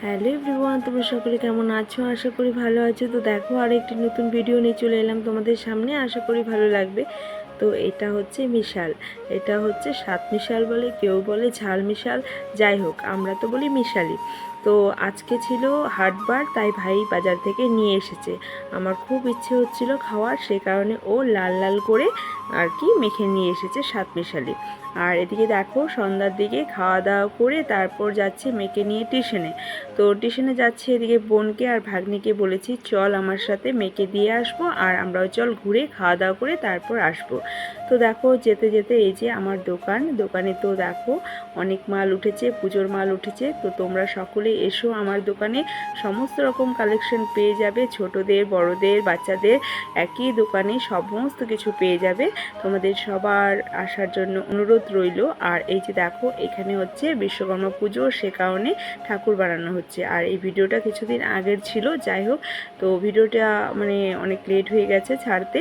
Hello everyone, তোমরা সকলে কেমন আছো? আশা করি ভালো আছো। তো দেখো, আর একটি নতুন ভিডিও নিয়ে চলে এলাম তোমাদের সামনে। আশা করি ভালো লাগবে। তো এটা হচ্ছে মিশাল, এটা হচ্ছে সাত মিশাল বলে, কেউ বলে ঝাল মিশাল, যাই হোক আমরা তো বলি মিশালি। তো আজকে ছিল হাটবার, তাই ভাই বাজার থেকে নিয়ে এসেছে। আমার খুব ইচ্ছে হচ্ছিল খাওয়ার, সে কারণে ও লাল লাল করে আর কি মেখে নিয়ে এসেছে সাত মিশালি। আর এদিকে দেখো, সন্ধ্যার দিকে খাওয়া দাওয়া করে তারপর যাচ্ছে মেয়েকে নিয়ে টিউশনে। তো টিউশনে যাচ্ছি, এদিকে বোনকে আর ভাগ্নিকে বলেছি চল আমার সাথে মেয়েকে দিয়ে আসবো, আর আমরাও চল ঘুরে খাওয়া দাওয়া করে তারপর আসবো। তো দেখো, যেতে যেতে এই যে আমার দোকানে তো দেখো অনেক মাল উঠেছে, পুজোর মাল উঠেছে। তো তোমরা সকলে এসো আমার দোকানে, সমস্ত রকম কালেকশন পেয়ে যাবে, ছোটদের বড়দের বাচ্চাদের একই দোকানে সমস্ত কিছু পেয়ে যাবে। তোমাদের সবার আসার জন্য অনুরোধ রইল। আর এই যে দেখো, এখানে হচ্ছে বিশ্বকর্মা পুজো, সে কারণে ঠাকুর বানানো হচ্ছে। আর এই ভিডিওটা কিছুদিন আগের ছিল, যাই হোক। তো ভিডিওটা মানে অনেক লেট হয়ে গেছে ছাড়তে।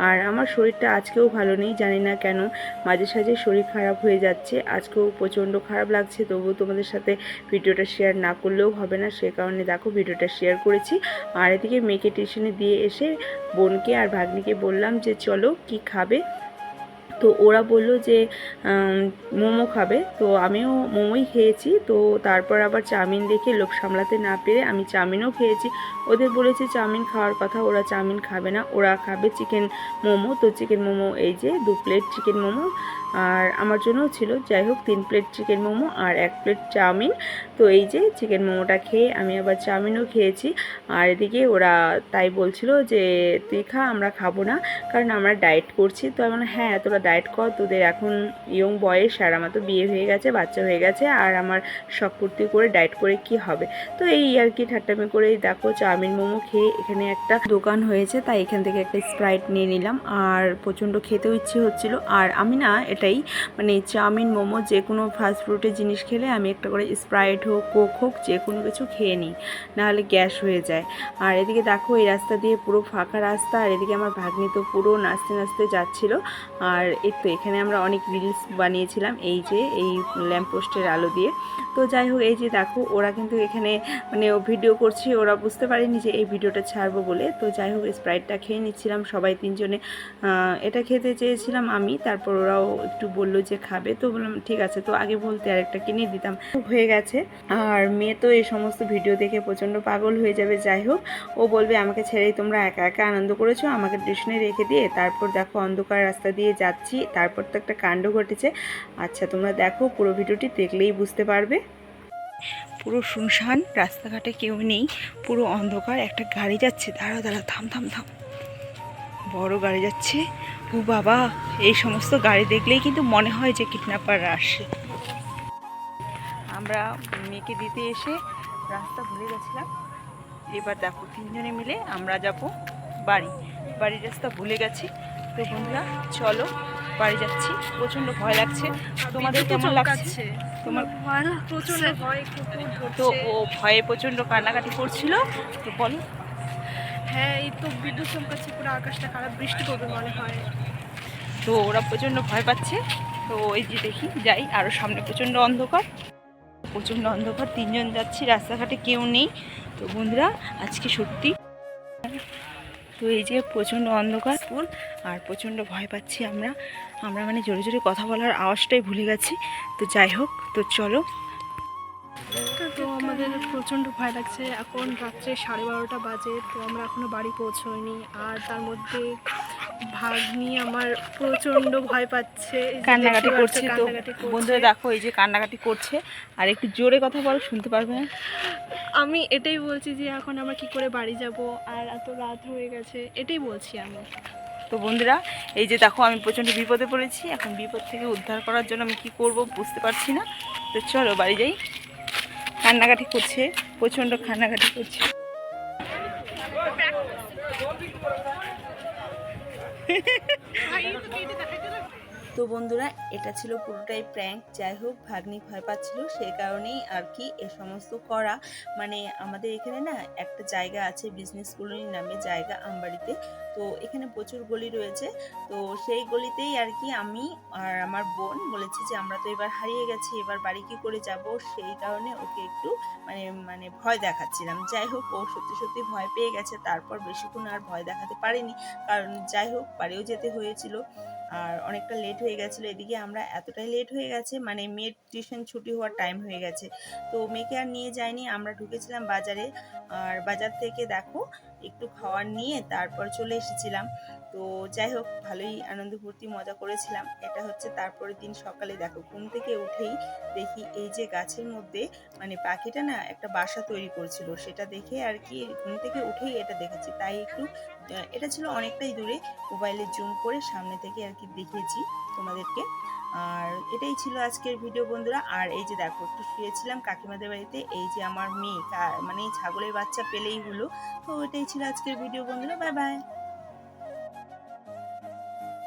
আর আমার শরীরটা আজকেও ভালো নেই, জানি না কেন মাঝে সাঝে শরীর খারাপ হয়ে যাচ্ছে। আজকেও প্রচণ্ড খারাপ লাগছে, তবুও তোমাদের সাথে ভিডিওটা শেয়ার না করলেও হবে না, সে কারণে দেখো ভিডিওটা শেয়ার করেছি। আর এদিকে মেয়েকে টিউশনে দিয়ে এসে বোনকে আর ভাগ্নিকে বললাম যে চলো কি খাবে। তো ওরা বললো যে মোমো খাবে, তো আমিও মোমোই খেয়েছি। তো তারপর আবার চাউমিন দেখে লোভ সামলাতে না পেরে আমি চাউমিনও খেয়েছি। ওদের বলেছি চাউমিন খাওয়ার কথা, ওরা চাউমিন খাবে না, ওরা খাবে চিকেন মোমো। তো চিকেন মোমো এই যে 2 প্লেট চিকেন মোমো, আর আমার জন্যও ছিল, যাই হোক 3 প্লেট চিকেন মোমো আর 1 প্লেট চাউমিন। তো এই যে চিকেন মোমোটা খেয়ে আমি আবার চাউমিনও খেয়েছি। আর এদিকে ওরা তাই বলছিল যে তুই খা, আমরা খাবো না, কারণ আমরা ডায়েট করছি। তো আমি হ্যাঁ, তোরা ডায়েট কর, তোদের এখন ইয়ং বয়স, আর আমার তো বিয়ে হয়ে গেছে, বাচ্চা হয়ে গেছে, আর আমার শখ পূর্তি করে ডায়েট করে কি হবে। তো এই আর কি ঠাট্টামি করেই দেখো চাউমিন মোমো খেয়ে, এখানে একটা দোকান হয়েছে তাই এখান থেকে একটা স্প্রাইট নিয়ে নিলাম। আর প্রচণ্ড খেতেও ইচ্ছে হচ্ছিল। আর আমি না এটাই মানে চাউমিন মোমো যে কোনো ফাস্টফুডের জিনিস খেলে আমি একটা করে স্প্রাইট হোক, কোক হোক, যে কোনো কিছু খেয়ে নিই, নাহলে গ্যাস হয়ে যায়। আর এদিকে দেখো, এই রাস্তা দিয়ে পুরো ফাঁকা রাস্তা, আর এদিকে আমার ভাগ্নি তো পুরো নাচতে নাচতে যাচ্ছিল। আর এই তো এখানে আমরা অনেক রিলস বানিয়েছিলাম এই যে এই ল্যাম্পপোস্টের আলো দিয়ে। তো যাই হোক, এই যে দেখো ওরা কিন্তু এখানে মানে ভিডিও করছি, ওরা বুঝতে পারেনি যে এই ভিডিওটা ছাড়বো বলে। তো যাই হোক, স্প্রাইটটা খেয়ে নিচ্ছিলাম সবাই তিনজনে। এটা খেতে চেয়েছিলাম আমি, তারপর ওরাও একটু বললো যে খাবে, তো বললাম ঠিক আছে, তো আগে বলতে আরেকটা কিনে দিতাম, হয়ে গেছে। আর মেয়ে তো এই সমস্ত ভিডিও দেখে প্রচণ্ড পাগল হয়ে যাবে। যাই হোক, ও বলবে আমাকে ছেড়েই তোমরা একা একা আনন্দ করেছো, আমাকে টিউশনে রেখে দিয়ে। তারপর দেখো অন্ধকার রাস্তা দিয়ে যাচ্ছি, তারপর তো একটা কাণ্ড ঘটেছে। আচ্ছা তোমরা দেখো, পুরো ভিডিওটি দেখলেই বুঝতে পারবে। পুরো শুনশান, রাস্তাঘাটে কেউ নেই, পুরো অন্ধকার। একটা গাড়ি যাচ্ছে, দাঁড়া দাঁড়া, থাম থাম থাম, বড় গাড়ি যাচ্ছে। ও বাবা, এই সমস্ত গাড়ি দেখলেই কিন্তু মনে হয় যে কিডন্যাপাররা আসে। আমরা মেয়েকে দিতে এসে রাস্তা ভুলে গেছিলাম। এবার দেখো তিনজনে মিলে আমরা যাব বাড়ির রাস্তা ভুলে গেছি। তো বন্ধুরা চলো বাড়ি যাচ্ছি, প্রচণ্ড ভয় লাগছে। তোমাদের কেমন লাগছে? তোমার প্রচন্ড ভয়, তো ও ভয়ে প্রচণ্ড কান্নাকাটি করছিল। তো বলো। হ্যাঁ, এই তো বিদ্যুৎ চমকাচ্ছে, পুরো আকাশটা খারাপ, বৃষ্টি পড়বে মনে হয়। তো ওরা প্রচণ্ড ভয় পাচ্ছে। তো এই যে দেখি যাই, আরও সামনে প্রচণ্ড অন্ধকার, তিনজন যাচ্ছি, রাস্তাঘাটে কেউ নেই। তো বন্ধুরা আজকে সত্যি, তো এই যে প্রচণ্ড অন্ধকার স্কুল, আর প্রচণ্ড ভয় পাচ্ছি আমরা মানে জোরে জোরে কথা বলার আওয়াজটাই ভুলে গেছি। তো যাই হোক, তো চলো। তো আমাদের প্রচণ্ড ভয় লাগছে। এখন রাত্রে 12:30 বাজে, তো আমরা এখনো বাড়ি পৌঁছোইনি। আর তার মধ্যে ভাগ্নি আমার প্রচণ্ড ভয় পাচ্ছে, কান্নাকাটি করছে। তো বন্ধুরা দেখো, এই যে কান্নাকাটি করছে, আর একটু জোরে কথা বলো, শুনতে পারবে না। আমি এটাই বলছি যে এখন আমরা কি করে বাড়ি যাব, আর এত রাত হয়ে গেছে, এটাই বলছি আমি। তো বন্ধুরা এই যে দেখো, আমি প্রচণ্ড বিপদে পড়েছি। এখন বিপদ থেকে উদ্ধার করার জন্য আমি কি করব বুঝতে পারছি না। তো চলো বাড়ি যাই। কান্নাকাটি করছে, প্রচণ্ড কান্নাকাটি করছে। তো বন্ধুরা, এটা ছিল পুরোটাই প্র্যাঙ্ক। যাই হোক, ভাগ্নি ভয় পাচ্ছিল, সেই কারণেই আর কি এ সমস্ত করা। মানে আমাদের এখানে না একটা জায়গা আছে, বিজনেস কলোনি নামে জায়গা, আমবাড়িতে। তো এখানে প্রচুর গলি রয়েছে। তো সেই গলিতেই আর কি আমি আর আমার বোন বলেছি যে আমরা তো এবার হারিয়ে গেছি, এবার বাড়ি কী করে যাব, সেই কারণে ওকে একটু মানে মানে ভয় দেখাচ্ছিলাম। যাই হোক, ও সত্যি সত্যি ভয় পেয়ে গেছে। তারপর বেশিক্ষণ আর ভয় দেখাতে পারিনি, কারণ যাই হোক বাড়িও যেতে হয়েছিল আর অনেকটা লেট হয়ে গেছিলো। এদিকে আমরা এতটাই লেট হয়ে গেছে, মানে মেয়ের টিউশন ছুটি হওয়ার টাইম হয়ে গেছে। তো মেয়েকে আর নিয়ে যাইনি, আমরা ঢুকেছিলাম বাজারে। আর বাজার থেকে দেখো একটু খাওয়ার নিয়ে তারপর চলে এসেছিলাম। তো যাই হোক, ভালোই আনন্দ ফুর্তি মজা করেছিলাম। এটা হচ্ছে তারপরের দিন সকালে, দেখো ঘুম থেকে উঠেই দেখি এই যে গাছের মধ্যে মানে পাখিটা না একটা বাসা তৈরি করছিল। সেটা দেখে আর কি ঘুম থেকে উঠেই এটা দেখেছি, তাই একটু এটা ছিল অনেকটাই দূরে, মোবাইলে জুম করে সামনে থেকে আর কি দেখিয়েছি তোমাদেরকে। আর এটাই ছিল আজকের ভিডিও বন্ধুরা। আর এই যে দেখো, একটু শুয়েছিলাম কাকিমাদের বাড়িতে, এই যে আমার মেয়ে মানে ছাগলের বাচ্চা পেলেই হলো। তো এটাই ছিল আজকের ভিডিও বন্ধুরা, বাই বাই।